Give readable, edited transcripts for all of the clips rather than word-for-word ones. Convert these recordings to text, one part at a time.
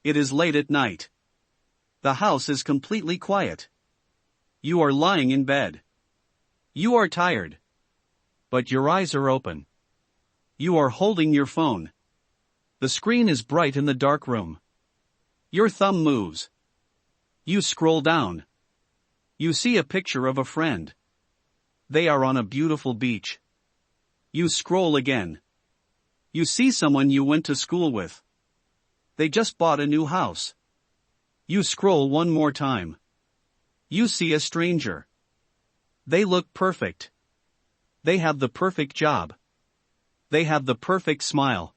It is late at night. The house is completely quiet. You are lying in bed. You are tired. But your eyes are open. You are holding your phone. The screen is bright in the dark room. Your thumb moves. You scroll down. You see a picture of a friend. They are on a beautiful beach. You scroll again. You see someone you went to school with. They just bought a new house. You scroll one more time. You see a stranger. They look perfect. They have the perfect job. They have the perfect smile.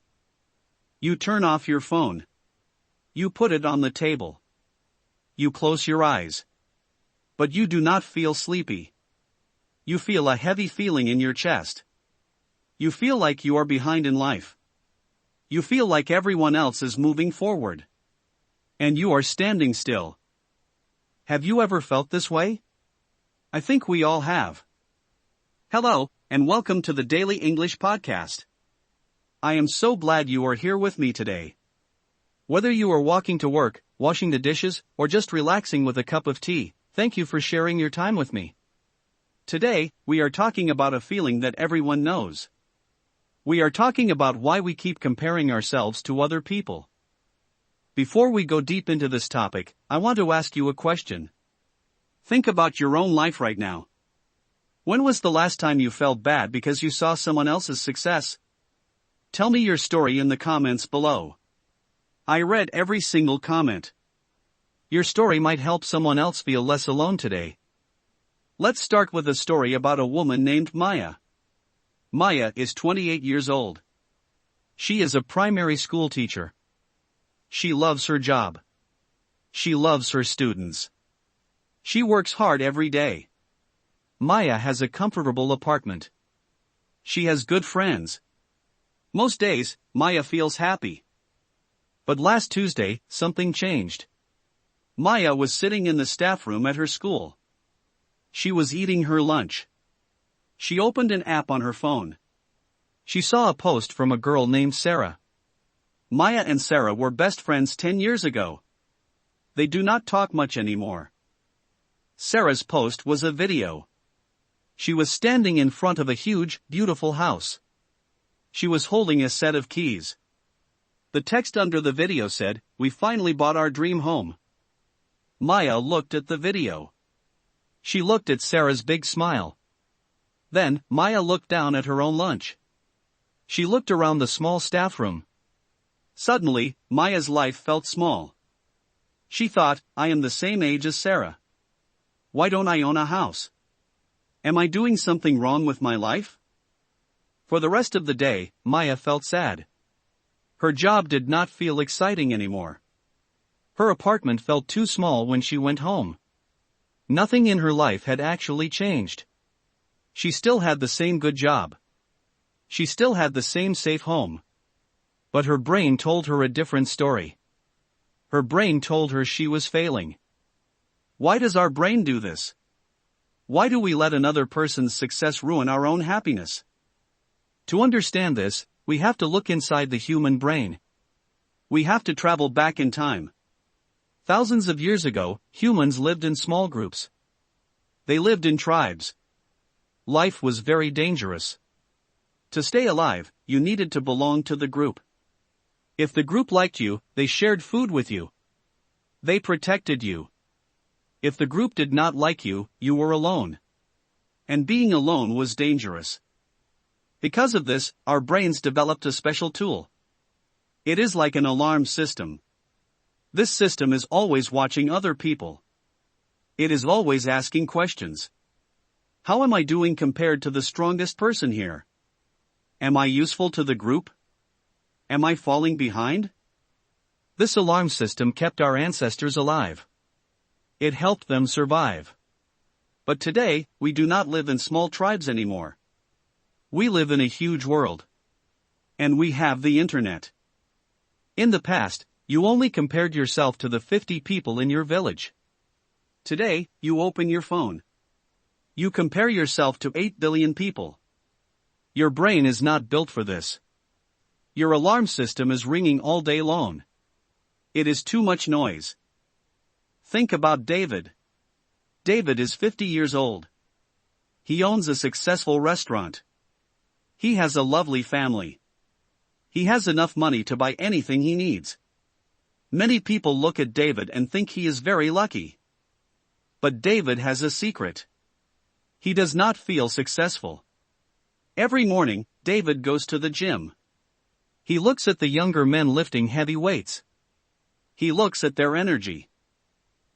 You turn off your phone. You put it on the table. You close your eyes. But you do not feel sleepy. You feel a heavy feeling in your chest. You feel like you are behind in life. You feel like everyone else is moving forward. And you are standing still. Have you ever felt this way? I think we all have. Hello, and welcome to the Daily English Podcast. I am so glad you are here with me today. Whether you are walking to work, washing the dishes, or just relaxing with a cup of tea, thank you for sharing your time with me. Today, we are talking about a feeling that everyone knows. We are talking about why we keep comparing ourselves to other people. Before we go deep into this topic, I want to ask you a question. Think about your own life right now. When was the last time you felt bad because you saw someone else's success? Tell me your story in the comments below. I read every single comment. Your story might help someone else feel less alone today. Let's start with a story about a woman named Maya. Maya is 28 years old. She is a primary school teacher. She loves her job. She loves her students. She works hard every day. Maya has a comfortable apartment. She has good friends. Most days, Maya feels happy. But last Tuesday, something changed. Maya was sitting in the staff room at her school. She was eating her lunch. She opened an app on her phone. She saw a post from a girl named Sarah. Maya and Sarah were best friends 10 years ago. They do not talk much anymore. Sarah's post was a video. She was standing in front of a huge, beautiful house. She was holding a set of keys. The text under the video said, "We finally bought our dream home." Maya looked at the video. She looked at Sarah's big smile. Then, Maya looked down at her own lunch. She looked around the small staff room. Suddenly, Maya's life felt small. She thought, I am the same age as Sarah. Why don't I own a house? Am I doing something wrong with my life? For the rest of the day, Maya felt sad. Her job did not feel exciting anymore. Her apartment felt too small when she went home. Nothing in her life had actually changed. She still had the same good job. She still had the same safe home. But her brain told her a different story. Her brain told her she was failing. Why does our brain do this? Why do we let another person's success ruin our own happiness? To understand this, we have to look inside the human brain. We have to travel back in time. Thousands of years ago, humans lived in small groups. They lived in tribes. Life was very dangerous. To stay alive, you needed to belong to the group. If the group liked you, they shared food with you. They protected you. If the group did not like you, you were alone. And being alone was dangerous. Because of this, our brains developed a special tool. It is like an alarm system. This system is always watching other people. It is always asking questions. How am I doing compared to the strongest person here? Am I useful to the group? Am I falling behind? This alarm system kept our ancestors alive. It helped them survive. But today, we do not live in small tribes anymore. We live in a huge world. And we have the internet. In the past, you only compared yourself to the 50 people in your village. Today, you open your phone. You compare yourself to 8 billion people. Your brain is not built for this. Your alarm system is ringing all day long. It is too much noise. Think about David. David is 50 years old. He owns a successful restaurant. He has a lovely family. He has enough money to buy anything he needs. Many people look at David and think he is very lucky. But David has a secret. He does not feel successful. Every morning, David goes to the gym. He looks at the younger men lifting heavy weights. He looks at their energy.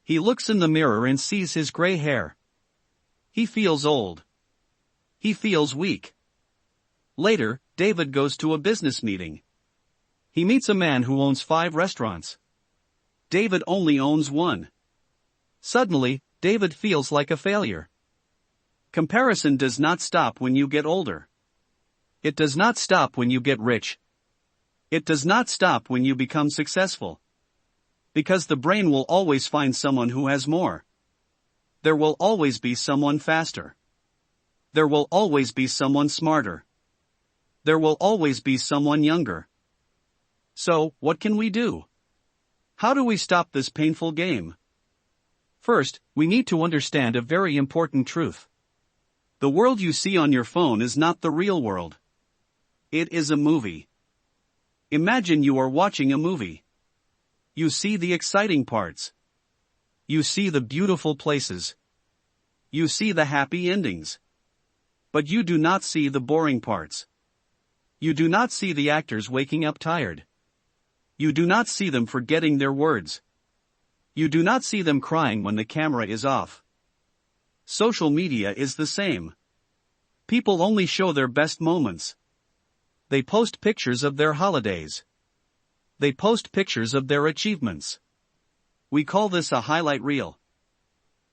He looks in the mirror and sees his gray hair. He feels old. He feels weak. Later, David goes to a business meeting. He meets a man who owns 5 restaurants. David only owns 1. Suddenly, David feels like a failure. Comparison does not stop when you get older. It does not stop when you get rich. It does not stop when you become successful. Because the brain will always find someone who has more. There will always be someone faster. There will always be someone smarter. There will always be someone younger. So, what can we do? How do we stop this painful game? First, we need to understand a very important truth. The world you see on your phone is not the real world. It is a movie. Imagine you are watching a movie. You see the exciting parts. You see the beautiful places. You see the happy endings. But you do not see the boring parts. You do not see the actors waking up tired. You do not see them forgetting their words. You do not see them crying when the camera is off. Social media is the same. People only show their best moments. They post pictures of their holidays. They post pictures of their achievements. We call this a highlight reel.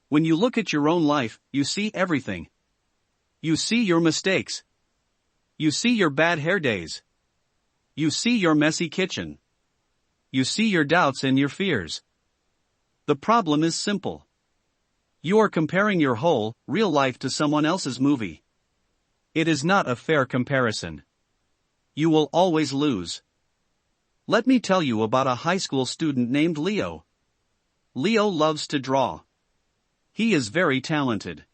When you look at your own life, you see everything. You see your mistakes. You see your bad hair days. You see your messy kitchen. You see your doubts and your fears. The problem is simple. You are comparing your whole, real life to someone else's movie. It is not a fair comparison. You will always lose. Let me tell you about a high school student named Leo. Leo loves to draw. He is very talented.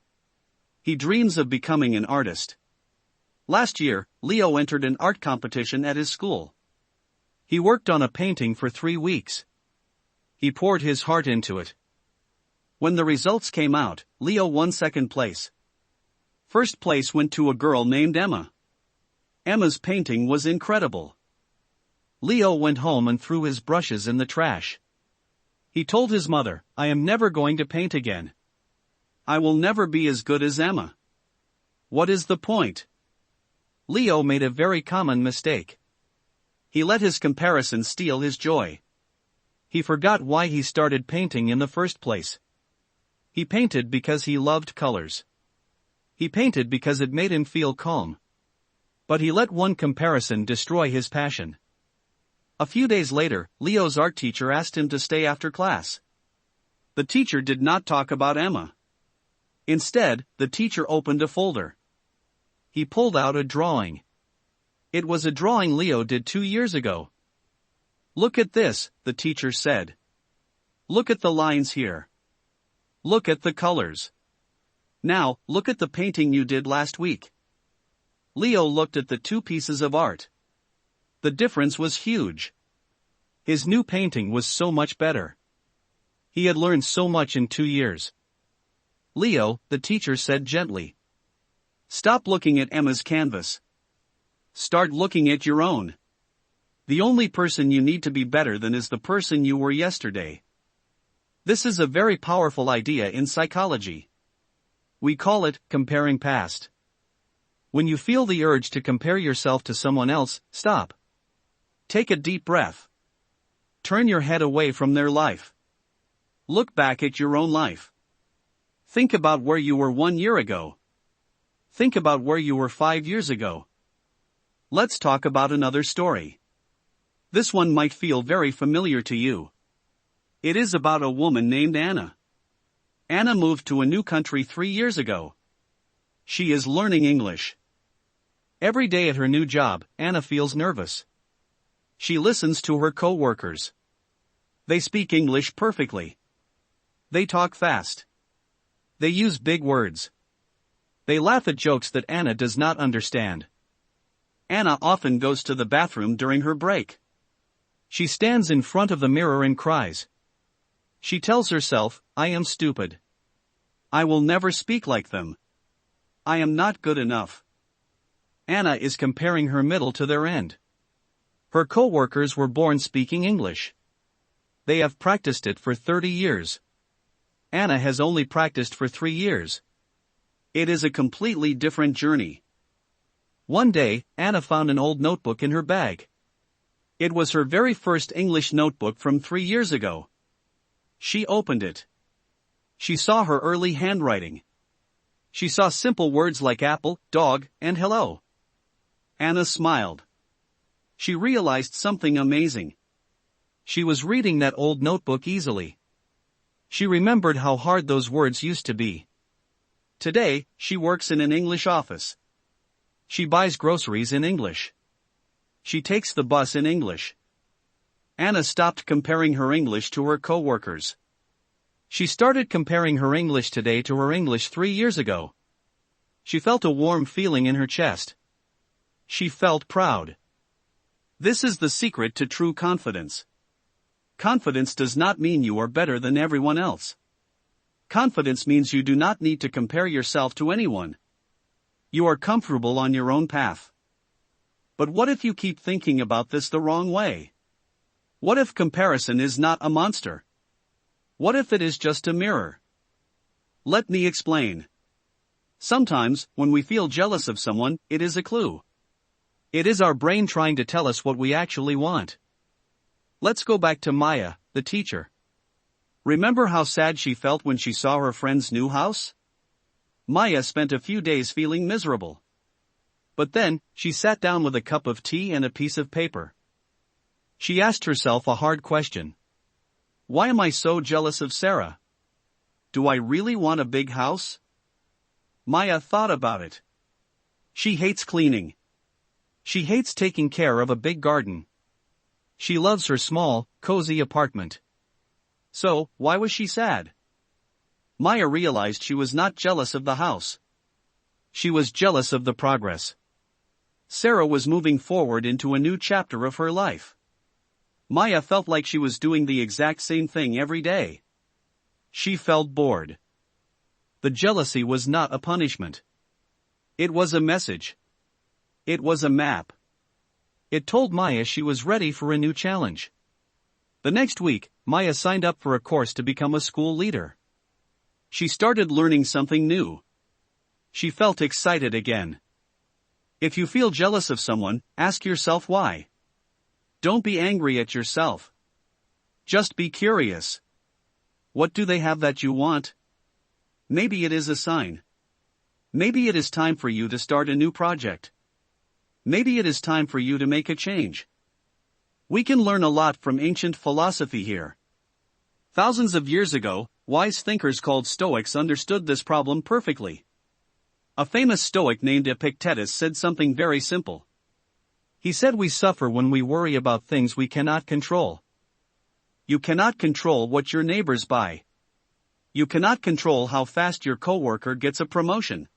He dreams of becoming an artist. Last year, Leo entered an art competition at his school. He worked on a painting for 3 weeks. He poured his heart into it. When the results came out, Leo won 2nd place. 1st place went to a girl named Emma. Emma's painting was incredible. Leo went home and threw his brushes in the trash. He told his mother, "I am never going to paint again. I will never be as good as Emma." What is the point? Leo made a very common mistake. He let his comparison steal his joy. He forgot why he started painting in the first place. He painted because he loved colors. He painted because it made him feel calm. But he let one comparison destroy his passion. A few days later, Leo's art teacher asked him to stay after class. The teacher did not talk about Emma. Instead, the teacher opened a folder. He pulled out a drawing. It was a drawing Leo did 2 years ago. "Look at this," the teacher said. "Look at the lines here. Look at the colors. Now, look at the painting you did last week." Leo looked at the 2 pieces of art. The difference was huge. His new painting was so much better. He had learned so much in 2 years. "Leo," the teacher said gently. "Stop looking at Emma's canvas. Start looking at your own. The only person you need to be better than is the person you were yesterday." This is a very powerful idea in psychology. We call it comparing past. When you feel the urge to compare yourself to someone else, stop. Take a deep breath. Turn your head away from their life. Look back at your own life. Think about where you were 1 year ago. Think about where you were 5 years ago. Let's talk about another story. This one might feel very familiar to you. It is about a woman named Anna. Anna moved to a new country 3 years ago. She is learning English. Every day at her new job, Anna feels nervous. She listens to her co-workers. They speak English perfectly. They talk fast. They use big words. They laugh at jokes that Anna does not understand. Anna often goes to the bathroom during her break. She stands in front of the mirror and cries. She tells herself, I am stupid. I will never speak like them. I am not good enough. Anna is comparing her middle to their end. Her co-workers were born speaking English. They have practiced it for 30 years. Anna has only practiced for 3 years. It is a completely different journey. One day, Anna found an old notebook in her bag. It was her very first English notebook from 3 years ago. She opened it. She saw her early handwriting. She saw simple words like apple, dog, and hello. Anna smiled. She realized something amazing. She was reading that old notebook easily. She remembered how hard those words used to be. Today, she works in an English office. She buys groceries in English. She takes the bus in English. Anna stopped comparing her English to her co-workers. She started comparing her English today to her English 3 years ago. She felt a warm feeling in her chest. She felt proud. This is the secret to true confidence. Confidence does not mean you are better than everyone else. Confidence means you do not need to compare yourself to anyone. You are comfortable on your own path. But what if you keep thinking about this the wrong way? What if comparison is not a monster? What if it is just a mirror? Let me explain. Sometimes, when we feel jealous of someone, it is a clue. It is our brain trying to tell us what we actually want. Let's go back to Maya, the teacher. Remember how sad she felt when she saw her friend's new house? Maya spent a few days feeling miserable. But then, she sat down with a cup of tea and a piece of paper. She asked herself a hard question. Why am I so jealous of Sarah? Do I really want a big house? Maya thought about it. She hates cleaning. She hates taking care of a big garden. She loves her small, cozy apartment. So, why was she sad? Maya realized she was not jealous of the house. She was jealous of the progress. Sarah was moving forward into a new chapter of her life. Maya felt like she was doing the exact same thing every day. She felt bored. The jealousy was not a punishment. It was a message. It was a map. It told Maya she was ready for a new challenge. The next week, Maya signed up for a course to become a school leader. She started learning something new. She felt excited again. If you feel jealous of someone, ask yourself why. Don't be angry at yourself. Just be curious. What do they have that you want? Maybe it is a sign. Maybe it is time for you to start a new project. Maybe it is time for you to make a change. We can learn a lot from ancient philosophy here. Thousands of years ago, wise thinkers called Stoics understood this problem perfectly. A famous Stoic named Epictetus said something very simple. He said we suffer when we worry about things we cannot control. You cannot control what your neighbors buy. You cannot control how fast your coworker gets a promotion.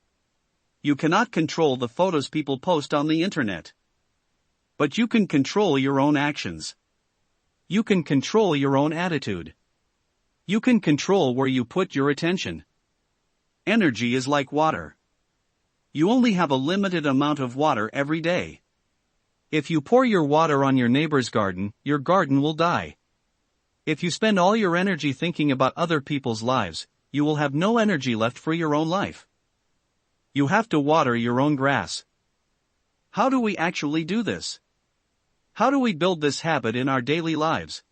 You cannot control the photos people post on the internet. But you can control your own actions. You can control your own attitude. You can control where you put your attention. Energy is like water. You only have a limited amount of water every day. If you pour your water on your neighbor's garden, your garden will die. If you spend all your energy thinking about other people's lives, you will have no energy left for your own life. You have to water your own grass. How do we actually do this? How do we build this habit in our daily lives?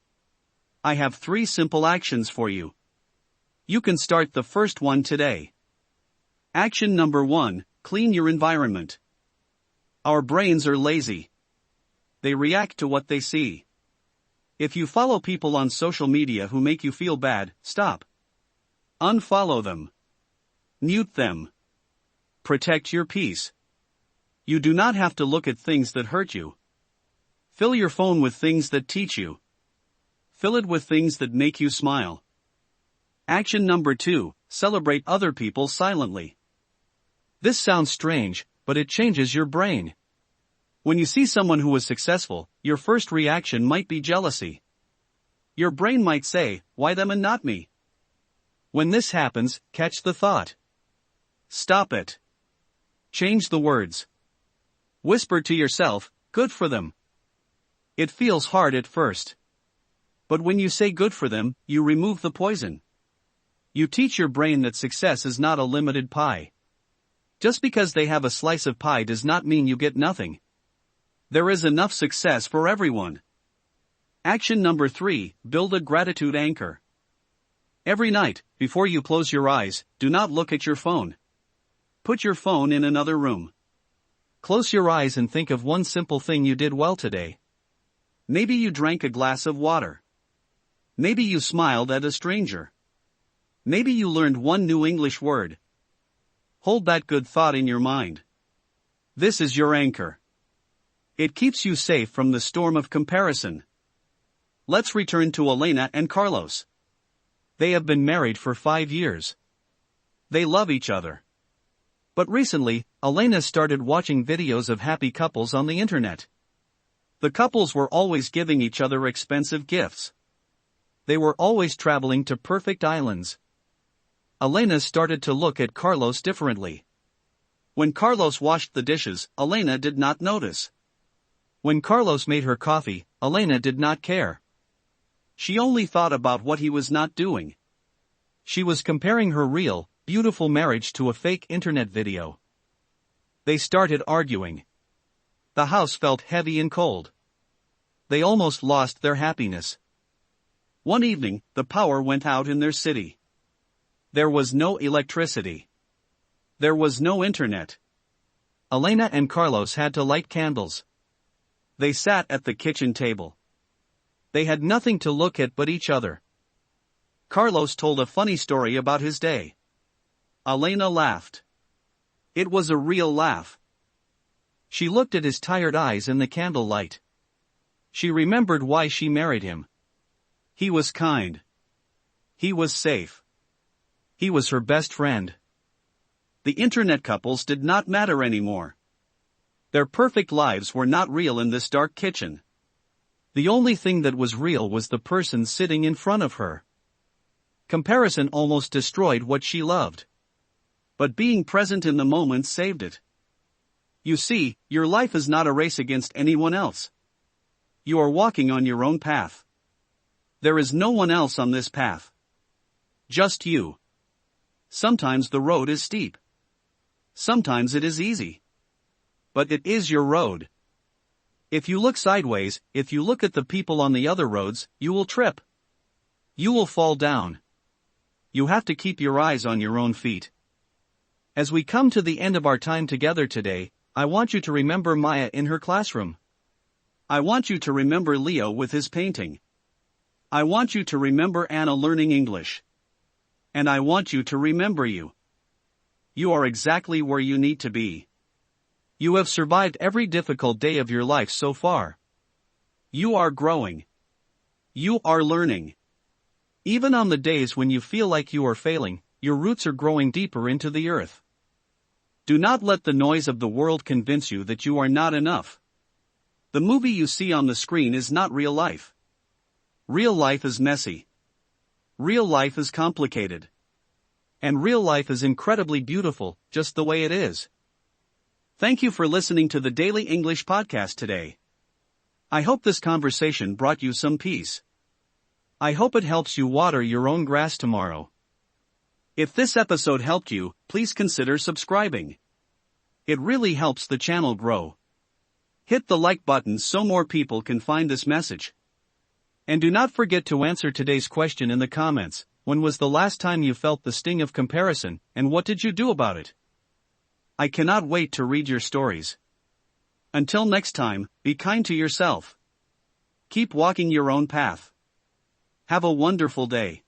I have 3 simple actions for you. You can start the first one today. Action number 1, clean your environment. Our brains are lazy. They react to what they see. If you follow people on social media who make you feel bad, stop. Unfollow them. Mute them. Protect your peace. You do not have to look at things that hurt you. Fill your phone with things that teach you. Fill it with things that make you smile. Action number 2, celebrate other people silently. This sounds strange, but it changes your brain. When you see someone who is successful, your first reaction might be jealousy. Your brain might say, why them and not me? When this happens, catch the thought. Stop it. Change the words. Whisper to yourself, good for them. It feels hard at first. But when you say good for them, you remove the poison. You teach your brain that success is not a limited pie. Just because they have a slice of pie does not mean you get nothing. There is enough success for everyone. Action number 3, build a gratitude anchor. Every night, before you close your eyes, do not look at your phone. Put your phone in another room. Close your eyes and think of one simple thing you did well today. Maybe you drank a glass of water. Maybe you smiled at a stranger. Maybe you learned one new English word. Hold that good thought in your mind. This is your anchor. It keeps you safe from the storm of comparison. Let's return to Elena and Carlos. They have been married for 5 years. They love each other. But recently, Elena started watching videos of happy couples on the internet. The couples were always giving each other expensive gifts. They were always traveling to perfect islands. Elena started to look at Carlos differently. When Carlos washed the dishes, Elena did not notice. When Carlos made her coffee, Elena did not care. She only thought about what he was not doing. She was comparing her real, beautiful marriage to a fake internet video. They started arguing. The house felt heavy and cold. They almost lost their happiness. One evening, the power went out in their city. There was no electricity. There was no internet. Elena and Carlos had to light candles. They sat at the kitchen table. They had nothing to look at but each other. Carlos told a funny story about his day. Elena laughed. It was a real laugh. She looked at his tired eyes in the candlelight. She remembered why she married him. He was kind. He was safe. He was her best friend. The internet couples did not matter anymore. Their perfect lives were not real in this dark kitchen. The only thing that was real was the person sitting in front of her. Comparison almost destroyed what she loved. But being present in the moment saved it. You see, your life is not a race against anyone else. You are walking on your own path. There is no one else on this path. Just you. Sometimes the road is steep. Sometimes it is easy. But it is your road. If you look sideways, if you look at the people on the other roads, you will trip. You will fall down. You have to keep your eyes on your own feet. As we come to the end of our time together today, I want you to remember Maya in her classroom. I want you to remember Leo with his painting. I want you to remember Anna learning English. And I want you to remember you. You are exactly where you need to be. You have survived every difficult day of your life so far. You are growing. You are learning. Even on the days when you feel like you are failing, your roots are growing deeper into the earth. Do not let the noise of the world convince you that you are not enough. The movie you see on the screen is not real life. Real life is messy. Real life is complicated. And real life is incredibly beautiful, just the way it is. Thank you for listening to the Daily English Podcast today. I hope this conversation brought you some peace. I hope it helps you water your own grass tomorrow. If this episode helped you, please consider subscribing. It really helps the channel grow. Hit the like button so more people can find this message. And do not forget to answer today's question in the comments. When was the last time you felt the sting of comparison, and what did you do about it? I cannot wait to read your stories. Until next time, be kind to yourself. Keep walking your own path. Have a wonderful day.